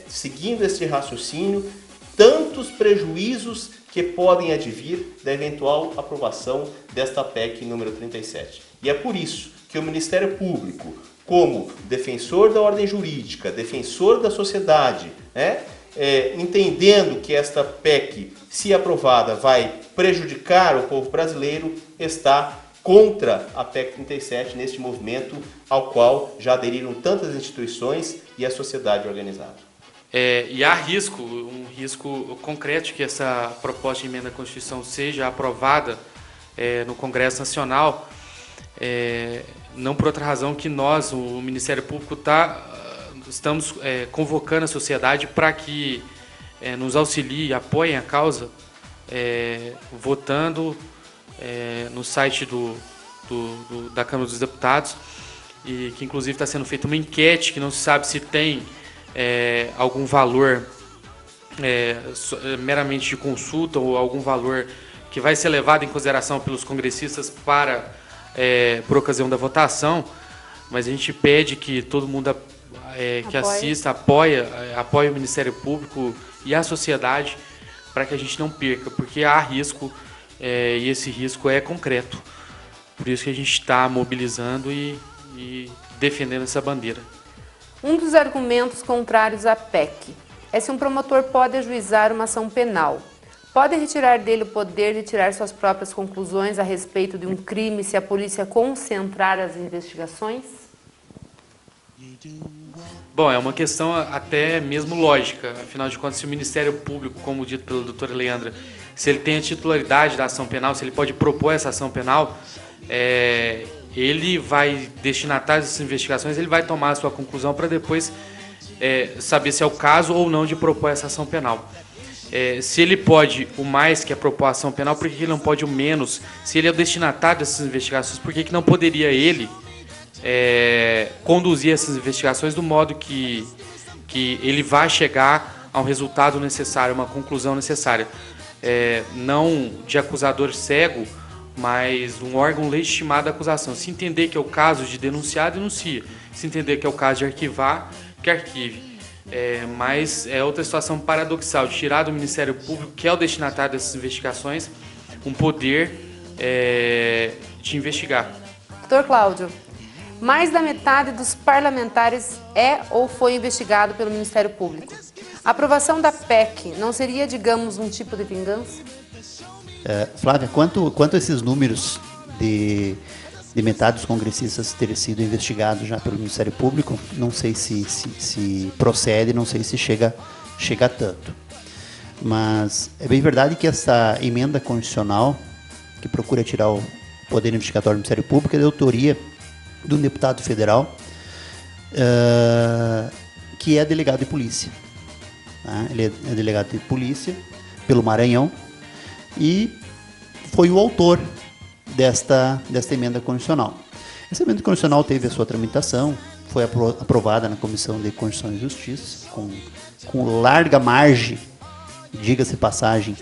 seguindo esse raciocínio, tantos prejuízos que podem advir da eventual aprovação desta PEC número 37. E é por isso que o Ministério Público, como defensor da ordem jurídica, defensor da sociedade, entendendo que esta PEC, se aprovada, vai prejudicar o povo brasileiro, está contra a PEC 37 neste movimento ao qual já aderiram tantas instituições e a sociedade organizada. E há um risco concreto que essa proposta de emenda à Constituição seja aprovada no Congresso Nacional, não por outra razão que nós, o Ministério Público, estamos convocando a sociedade para que nos auxilie, apoiem a causa, votando no site da Câmara dos Deputados, e que inclusive está sendo feita uma enquete que não se sabe se tem algum valor meramente de consulta ou algum valor que vai ser levado em consideração pelos congressistas por ocasião da votação, mas a gente pede que todo mundo que assista, apoie o Ministério Público e a sociedade para que a gente não perca, porque há risco e esse risco é concreto. Por isso que a gente está mobilizando e defendendo essa bandeira. Um dos argumentos contrários à PEC é se um promotor pode ajuizar uma ação penal. Pode retirar dele o poder de tirar suas próprias conclusões a respeito de um crime se a polícia concentrar as investigações? Bom, é uma questão até mesmo lógica. Afinal de contas, se o Ministério Público, como dito pela doutora Leandra, se ele tem a titularidade da ação penal, se ele pode propor essa ação penal, ele vai, destinatário dessas investigações, ele vai tomar a sua conclusão para depois saber se é o caso ou não de propor essa ação penal. Se ele pode o mais, que é propor a ação penal, por que ele não pode o menos? Se ele é o destinatário dessas investigações, por que não poderia ele conduzir essas investigações do modo que ele vai chegar a um resultado necessário, uma conclusão necessária? Não de acusador cego, mas um órgão legitimado da acusação. Se entender que é o caso de denunciar, denuncia. Se entender que é o caso de arquivar, que arquive. Mas é outra situação paradoxal, de tirar do Ministério Público, que é o destinatário dessas investigações, um poder de investigar. Doutor Cláudio, mais da metade dos parlamentares ou foi investigado pelo Ministério Público. A aprovação da PEC não seria, digamos, um tipo de vingança? Flávia, quanto a esses números de metade dos congressistas terem sido investigados já pelo Ministério Público, não sei se procede, não sei se chega a tanto. Mas é bem verdade que essa emenda constitucional, que procura tirar o poder investigatório do Ministério Público, é de autoria de um deputado federal que é delegado de polícia. Ele é delegado de polícia pelo Maranhão e foi o autor desta emenda constitucional. Essa emenda constitucional teve a sua tramitação, foi aprovada na Comissão de Constituição e Justiça, com larga margem, diga-se passagem,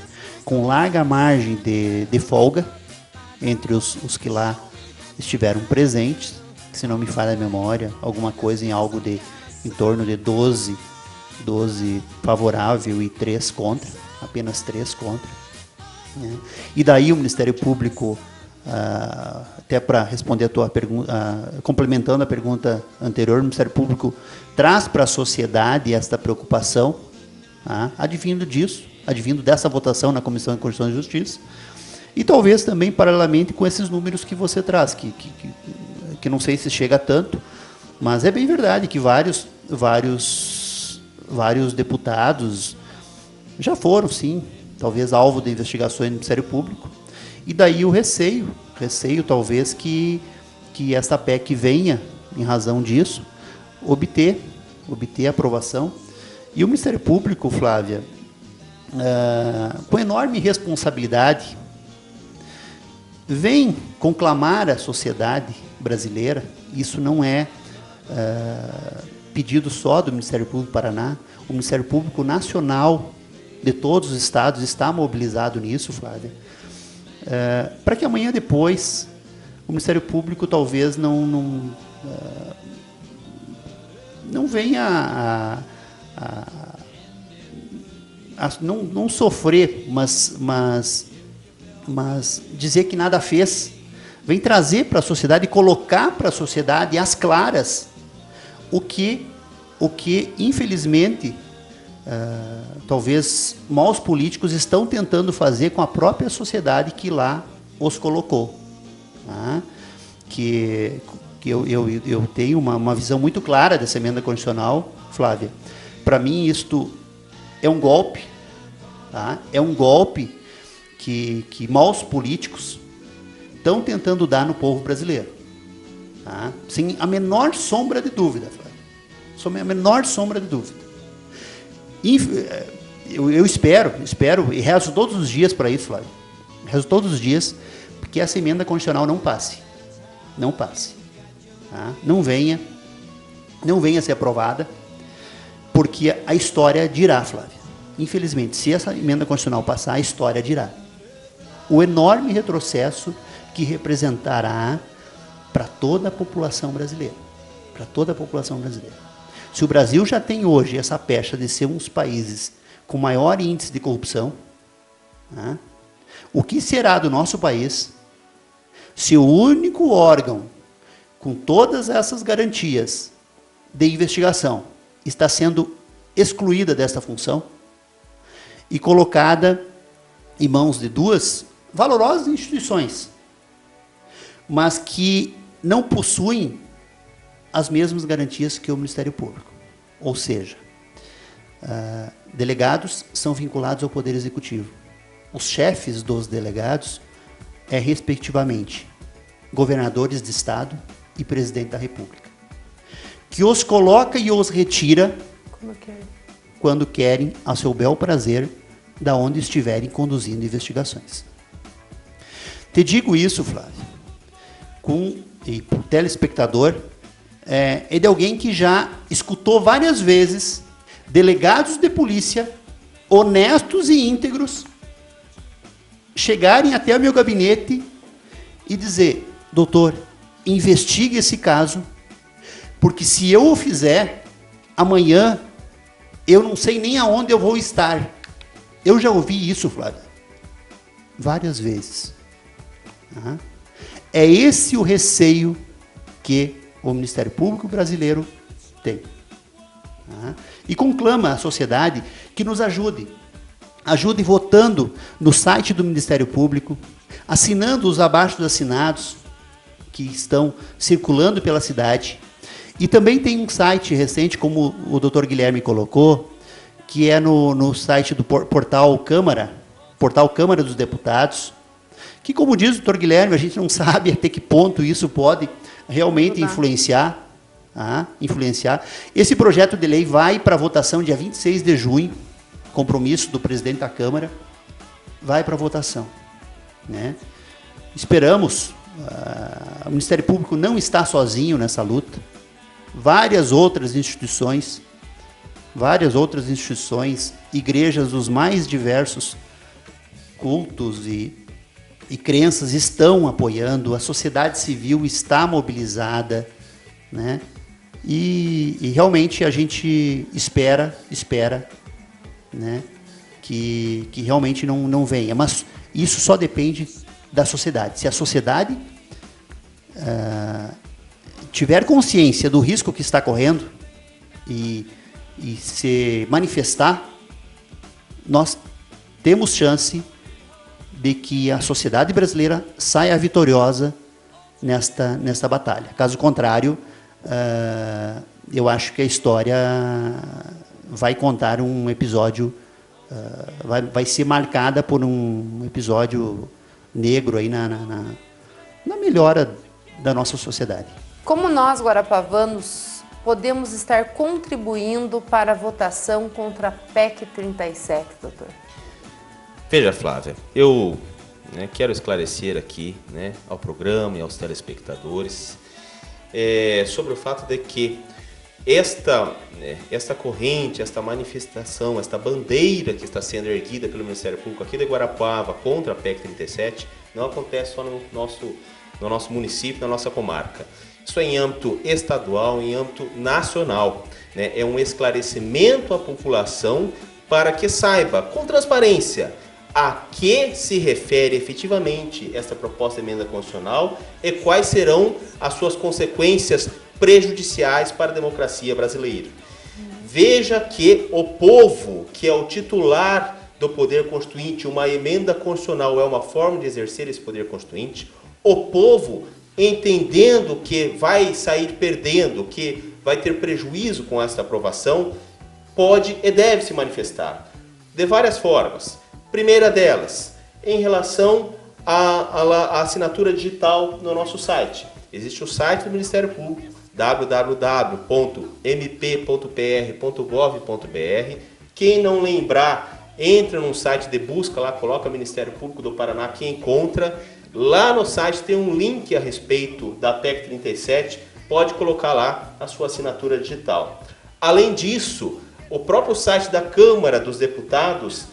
com larga margem de folga entre os que lá estiveram presentes, se não me falha a memória, alguma coisa em torno de 12 favorável e 3 contra, apenas 3 contra. E daí o Ministério Público, até para responder a tua pergunta, complementando a pergunta anterior, o Ministério Público traz para a sociedade esta preocupação, advindo dessa votação na Comissão de Constituição e Justiça, e talvez também paralelamente com esses números que você traz, que não sei se chega a tanto, mas é bem verdade que vários deputados já foram, sim, talvez alvo de investigações do Ministério Público, e daí o receio talvez que esta PEC venha, em razão disso, obter a aprovação. E o Ministério Público, Flávia, com enorme responsabilidade, vem conclamar a sociedade brasileira. Isso não é pedido só do Ministério Público do Paraná. O Ministério Público Nacional de todos os estados está mobilizado nisso, Flávia, para que amanhã depois o Ministério Público talvez não venha não sofrer, mas dizer que nada fez. Vem trazer para a sociedade, colocar para a sociedade às claras o que infelizmente, talvez maus políticos estão tentando fazer com a própria sociedade que lá os colocou. Tá? Que eu tenho uma visão muito clara dessa emenda constitucional, Flávia. Para mim, isto é um golpe, tá? É um golpe que maus políticos estão tentando dar no povo brasileiro. Tá? Sem a menor sombra de dúvida, Flávia. Sem a menor sombra de dúvida. Eu espero e rezo todos os dias para isso, Flávia. Rezo todos os dias que essa emenda constitucional não passe. Não passe. Tá? Não venha a ser aprovada, porque a história dirá, Flávia. Infelizmente, se essa emenda constitucional passar, a história dirá. O enorme retrocesso que representará para toda a população brasileira. Para toda a população brasileira. Se o Brasil já tem hoje essa pecha de ser um dos países com maior índice de corrupção, tá? O que será do nosso país se o único órgão com todas essas garantias de investigação está sendo excluída desta função e colocada em mãos de duas valorosas instituições, mas que não possuem as mesmas garantias que o Ministério Público. Ou seja, delegados são vinculados ao Poder Executivo. Os chefes dos delegados respectivamente, governadores de Estado e presidente da República, que os coloca e os retira quando querem, a seu bel prazer, da onde estiverem conduzindo investigações. Te digo isso, Flávio, e para o telespectador, é de alguém que já escutou várias vezes delegados de polícia, honestos e íntegros, chegarem até o meu gabinete e dizer: doutor, investigue esse caso, porque se eu o fizer, amanhã eu não sei nem aonde eu vou estar. Eu já ouvi isso, Flávio, várias vezes. É esse o receio que o Ministério Público brasileiro tem. E conclama a sociedade que nos ajude. Ajude votando no site do Ministério Público, assinando os abaixo-assinados que estão circulando pela cidade. E também tem um site recente, como o Dr. Guilherme colocou, que é no site do Portal Câmara dos Deputados, que, como diz o Dr. Guilherme, a gente não sabe até que ponto isso pode realmente influenciar. Esse projeto de lei vai para votação dia 26 de junho, compromisso do presidente da Câmara, vai para votação. Né? Esperamos, o Ministério Público não está sozinho nessa luta. Várias outras instituições, igrejas dos mais diversos cultos e crenças estão apoiando, a sociedade civil está mobilizada, né? E realmente a gente espera, né, que realmente não venha. Mas isso só depende da sociedade. Se a sociedade tiver consciência do risco que está correndo e se manifestar, nós temos chance de que a sociedade brasileira saia vitoriosa nesta batalha. Caso contrário, eu acho que a história vai contar um episódio vai ser marcada por um episódio negro aí na melhora da nossa sociedade. Como nós, guarapavanos, podemos estar contribuindo para a votação contra a PEC 37, doutor? Veja, Flávia, eu quero esclarecer aqui ao programa e aos telespectadores sobre o fato de que esta corrente, esta manifestação, esta bandeira que está sendo erguida pelo Ministério Público aqui de Guarapava contra a PEC 37 não acontece só no nosso município, na nossa comarca. Isso é em âmbito estadual, em âmbito nacional. É um esclarecimento à população para que saiba, com transparência, a que se refere efetivamente esta proposta de emenda constitucional e quais serão as suas consequências prejudiciais para a democracia brasileira. Veja que o povo, que é o titular do poder constituinte, uma emenda constitucional é uma forma de exercer esse poder constituinte, o povo, entendendo que vai sair perdendo, que vai ter prejuízo com esta aprovação, pode e deve se manifestar de várias formas. Primeira delas, em relação à assinatura digital no nosso site. Existe o site do Ministério Público, www.mp.pr.gov.br. Quem não lembrar, entra no site de busca, lá coloca Ministério Público do Paraná, que encontra. Lá no site tem um link a respeito da PEC 37, pode colocar lá a sua assinatura digital. Além disso, o próprio site da Câmara dos Deputados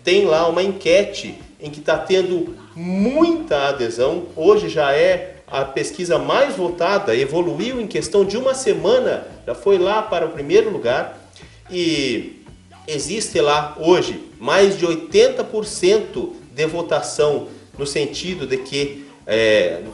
tem lá uma enquete em que está tendo muita adesão. Hoje já é a pesquisa mais votada, evoluiu em questão de uma semana, já foi lá para o primeiro lugar e existe lá hoje mais de 80% de votação no sentido de que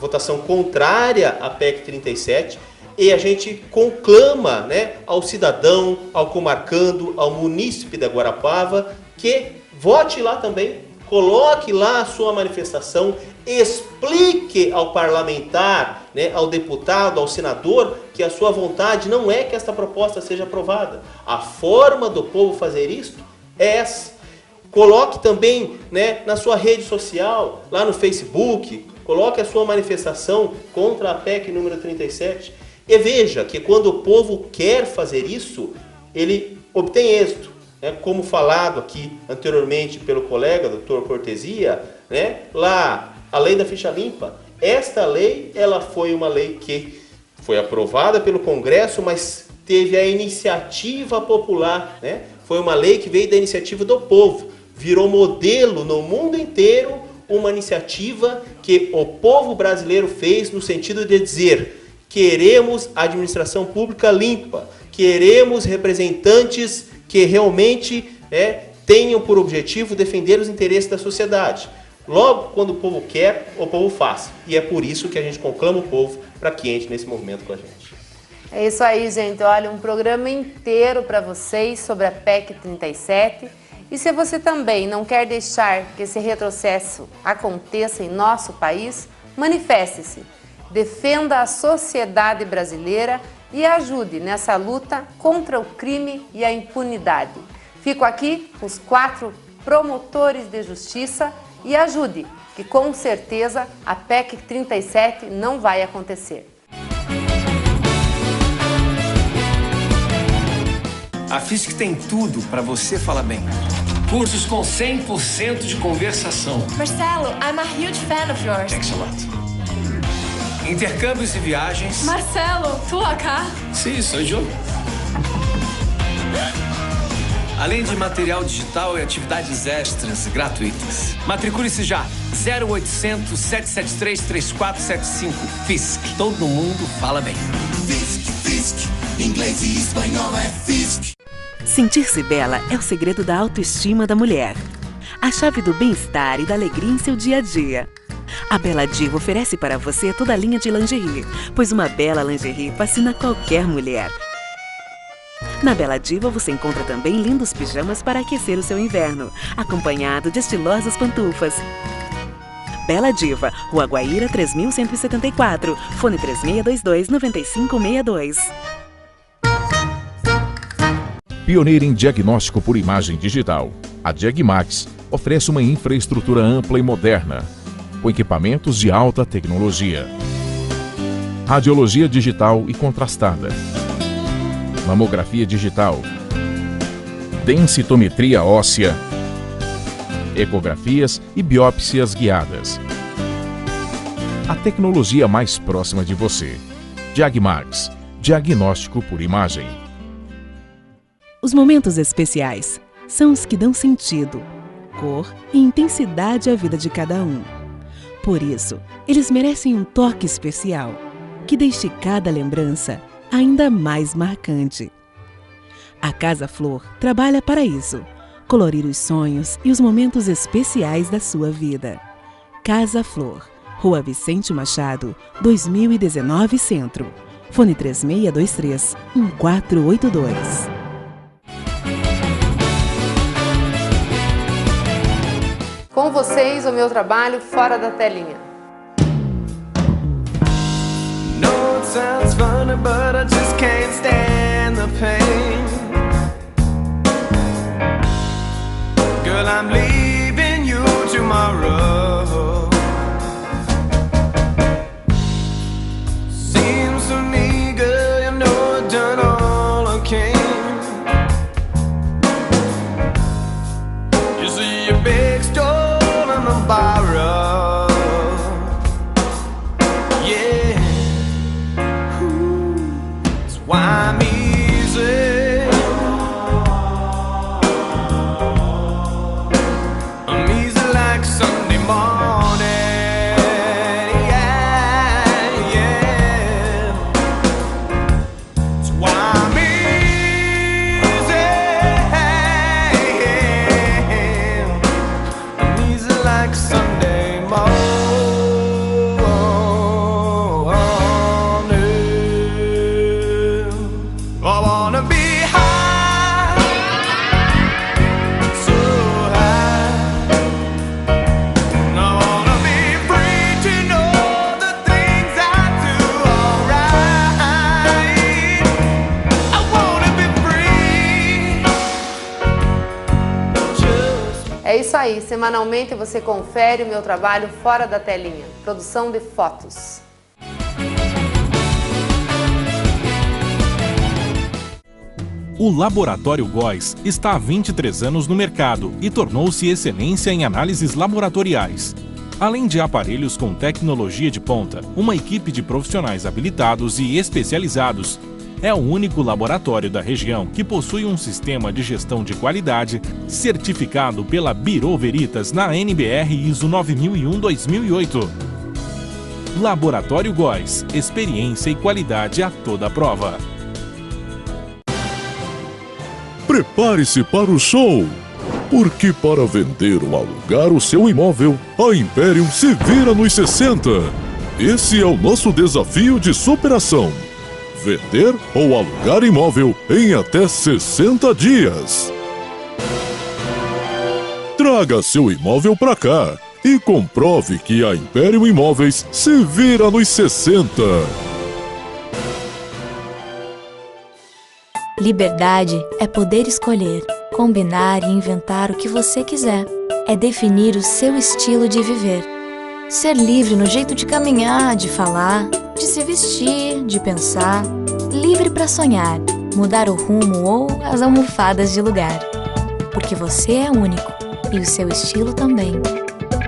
votação contrária à PEC 37, e a gente conclama ao cidadão, ao comarcando, ao munícipe da Guarapava que vote lá também, coloque lá a sua manifestação, explique ao parlamentar, ao deputado, ao senador, que a sua vontade não é que esta proposta seja aprovada. A forma do povo fazer isto é essa. Coloque também na sua rede social, lá no Facebook, coloque a sua manifestação contra a PEC número 37. E veja que quando o povo quer fazer isso, ele obtém êxito. Como falado aqui anteriormente pelo colega, doutor Cortesia, lá a lei da ficha limpa. Esta lei, ela foi uma lei que foi aprovada pelo Congresso, mas teve a iniciativa popular. Foi uma lei que veio da iniciativa do povo. Virou modelo no mundo inteiro, uma iniciativa que o povo brasileiro fez no sentido de dizer: queremos administração pública limpa, queremos representantes que realmente tenham por objetivo defender os interesses da sociedade. Logo, quando o povo quer, o povo faz. E é por isso que a gente conclama o povo para que entre nesse movimento com a gente. É isso aí, gente. Olha, um programa inteiro para vocês sobre a PEC 37. E se você também não quer deixar que esse retrocesso aconteça em nosso país, manifeste-se, defenda a sociedade brasileira e ajude nessa luta contra o crime e a impunidade. Fico aqui com os 4 promotores de justiça e ajude, que com certeza a PEC 37 não vai acontecer. A FISC tem tudo para você falar bem. Cursos com 100% de conversação. Marcelo, I'm a huge fan of yours. Thanks a lot. Intercâmbios e viagens. Marcelo, tu acá? Sim, sou eu. Além de material digital e atividades extras gratuitas. Matricule-se já. 0800 773 3475. FISC. Todo mundo fala bem. FISC. Inglês e espanhol é FISC. Sentir-se bela é o segredo da autoestima da mulher. A chave do bem-estar e da alegria em seu dia a dia. A Bela Diva oferece para você toda a linha de lingerie, pois uma bela lingerie fascina qualquer mulher. Na Bela Diva você encontra também lindos pijamas para aquecer o seu inverno, acompanhado de estilosas pantufas. Bela Diva, Rua Guaíra 3174, fone 3622-9562. Pioneira em diagnóstico por imagem digital. A Diagmax oferece uma infraestrutura ampla e moderna, com equipamentos de alta tecnologia. Radiologia digital e contrastada. Mamografia digital. Densitometria óssea. Ecografias e biópsias guiadas. A tecnologia mais próxima de você. Diagmax. Diagnóstico por imagem. Os momentos especiais são os que dão sentido, cor e intensidade à vida de cada um. Por isso, eles merecem um toque especial, que deixe cada lembrança ainda mais marcante. A Casa Flor trabalha para isso, colorir os sonhos e os momentos especiais da sua vida. Casa Flor, Rua Vicente Machado, 2019 Centro. Fone 3623-1482. Com vocês, o meu trabalho fora da telinha. No, it sounds funny, but I just can't stand the pain. Girl, I'm leaving you tomorrow. Seems to me, girl, you know I've done all I can. You see your big store and the borrow. Yeah. Ooh, that's why I'm easy. I'm easy like Sunday morning. Yeah, yeah. That's why I'm easy. I'm easy like Sunday morning. I wanna be high, so high. I wanna be free to know the things I do alright. I wanna be free. Just É isso aí, semanalmente você confere o meu trabalho fora da telinha. Produção de fotos. O Laboratório Góes está há 23 anos no mercado e tornou-se excelência em análises laboratoriais. Além de aparelhos com tecnologia de ponta, uma equipe de profissionais habilitados e especializados, é o único laboratório da região que possui um sistema de gestão de qualidade certificado pela Bureau Veritas na NBR ISO 9001-2008. Laboratório Góes, experiência e qualidade a toda prova. Prepare-se para o show! Porque para vender ou alugar o seu imóvel, a Imperium se vira nos 60. Esse é o nosso desafio de superação. Vender ou alugar imóvel em até 60 dias. Traga seu imóvel para cá e comprove que a Imperium Imóveis se vira nos 60. Liberdade é poder escolher, combinar e inventar o que você quiser. É definir o seu estilo de viver. Ser livre no jeito de caminhar, de falar, de se vestir, de pensar. Livre para sonhar, mudar o rumo ou as almofadas de lugar. Porque você é único e o seu estilo também.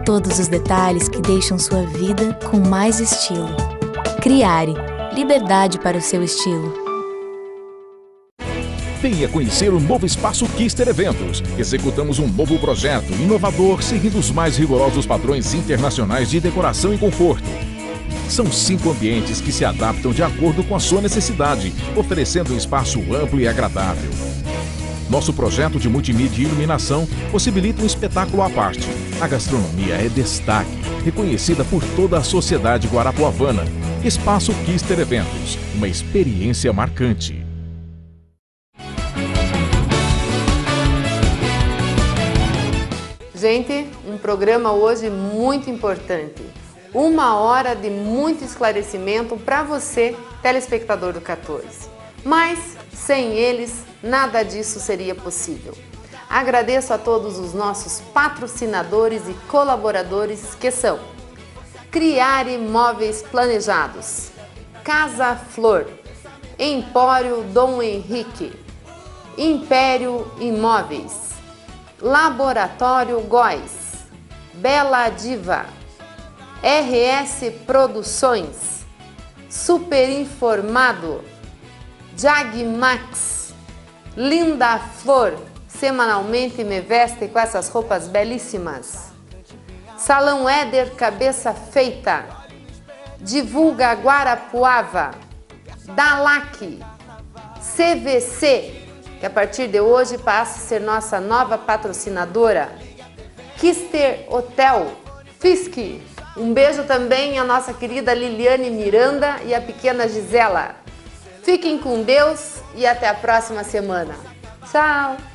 Todos os detalhes que deixam sua vida com mais estilo. Criare, liberdade para o seu estilo. Venha conhecer o novo Espaço Kister Eventos. Executamos um novo projeto inovador, seguindo os mais rigorosos padrões internacionais de decoração e conforto. São 5 ambientes que se adaptam de acordo com a sua necessidade, oferecendo um espaço amplo e agradável. Nosso projeto de multimídia e iluminação possibilita um espetáculo à parte. A gastronomia é destaque, reconhecida por toda a sociedade guarapuavana. Espaço Kister Eventos, uma experiência marcante. Gente, um programa hoje muito importante. 1 hora de muito esclarecimento para você, telespectador do 14. Mas, sem eles, nada disso seria possível. Agradeço a todos os nossos patrocinadores e colaboradores que são Criar Imóveis Planejados, Casa Flor, Empório Dom Henrique, Império Imóveis, Laboratório Góes, Bela Diva, RS Produções, Super Informado, Jagmax, Linda Flor, semanalmente me veste com essas roupas belíssimas, Salão Éder Cabeça Feita, Divulga Guarapuava, Dalac, CVC, que a partir de hoje passa a ser nossa nova patrocinadora, Kister Hotel, Fisk. Um beijo também à nossa querida Liliane Miranda e à pequena Gisela. Fiquem com Deus e até a próxima semana. Tchau!